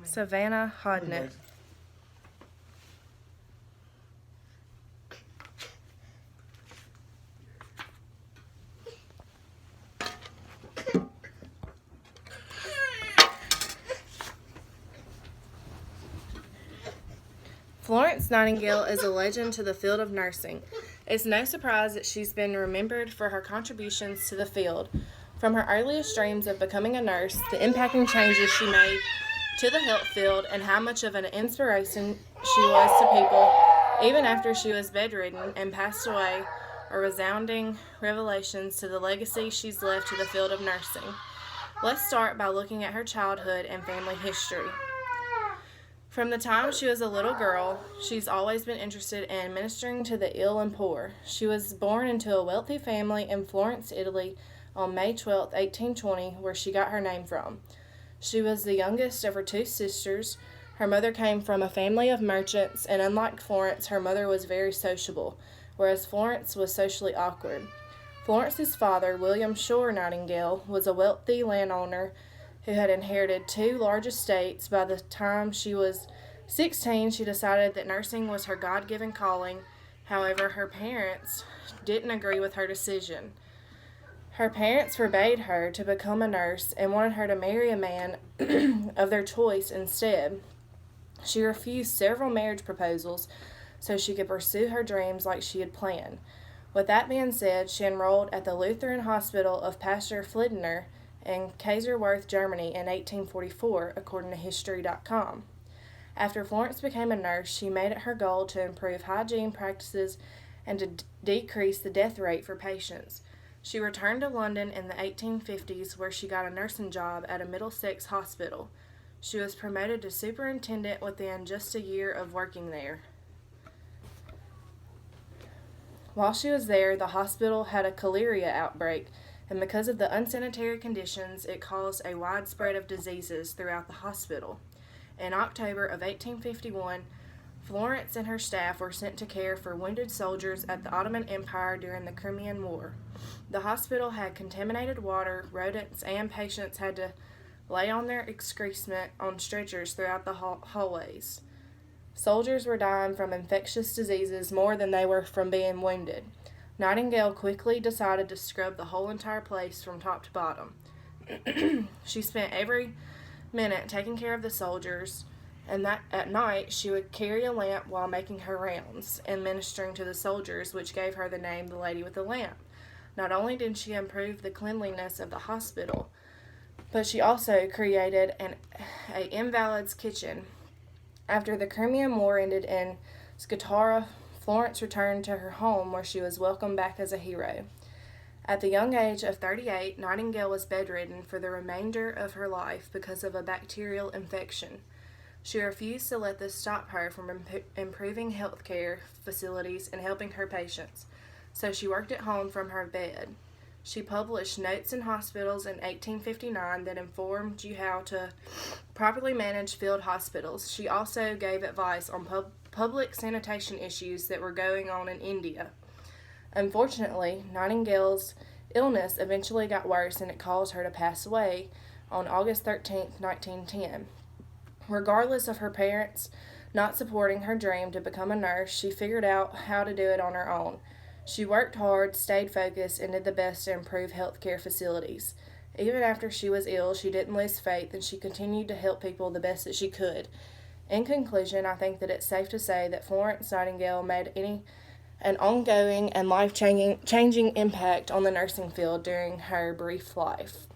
Savannah-Hodnett. Florence Nightingale is a legend to the field of nursing. It's no surprise that she's been remembered for her contributions to the field. From her earliest dreams of becoming a nurse, the impacting changes she made to the health field, and how much of an inspiration she was to people, even after she was bedridden and passed away, are resounding revelations to the legacy she's left to the field of nursing. Let's start by looking at her childhood and family history. From the time she was a little girl, she's always been interested in ministering to the ill and poor. She was born into a wealthy family in Florence, Italy on May 12, 1820, where she got her name from. She was the youngest of her two sisters. Her mother came from a family of merchants, and unlike Florence, her mother was very sociable, whereas Florence was socially awkward. Florence's father, William Shore Nightingale, was a wealthy landowner who had inherited two large estates. By the time she was 16, she decided that nursing was her God-given calling. However, her parents didn't agree with her decision. Her parents forbade her to become a nurse and wanted her to marry a man of their choice instead. She refused several marriage proposals so she could pursue her dreams like she had planned. With that being said, she enrolled at the Lutheran Hospital of Pastor Fliedner in Kaiserwerth, Germany in 1844, according to History.com. After Florence became a nurse, she made it her goal to improve hygiene practices and to decrease the death rate for patients. She returned to London in the 1850s, where she got a nursing job at a Middlesex hospital. She was promoted to superintendent within just a year of working there. While she was there, the hospital had a cholera outbreak, and because of the unsanitary conditions, it caused a widespread of diseases throughout the hospital. In October of 1851, Florence and her staff were sent to care for wounded soldiers at the Ottoman Empire during the Crimean War. The hospital had contaminated water, rodents, and patients had to lay on their excrement on stretchers throughout the hallways. Soldiers were dying from infectious diseases more than they were from being wounded. Nightingale quickly decided to scrub the whole entire place from top to bottom. She spent every minute taking care of the soldiers, and that at night she would carry a lamp while making her rounds and ministering to the soldiers, which gave her the name the Lady with the Lamp. Not only did she improve the cleanliness of the hospital, but she also created an invalid's kitchen. After the Crimean War ended in Scutari, Florence returned to her home, where she was welcomed back as a hero. At the young age of 38, Nightingale was bedridden for the remainder of her life because of a bacterial infection. She refused to let this stop her from improving healthcare facilities and helping her patients, so she worked at home from her bed. She published Notes in Hospitals in 1859 that informed you how to properly manage field hospitals. She also gave advice on public sanitation issues that were going on in India. Unfortunately, Nightingale's illness eventually got worse, and it caused her to pass away on August 13, 1910. Regardless of her parents not supporting her dream to become a nurse, she figured out how to do it on her own. She worked hard, stayed focused, and did the best to improve healthcare facilities. Even after she was ill, she didn't lose faith, and she continued to help people the best that she could. In conclusion, I think that it's safe to say that Florence Nightingale made an ongoing and life-changing impact on the nursing field during her brief life.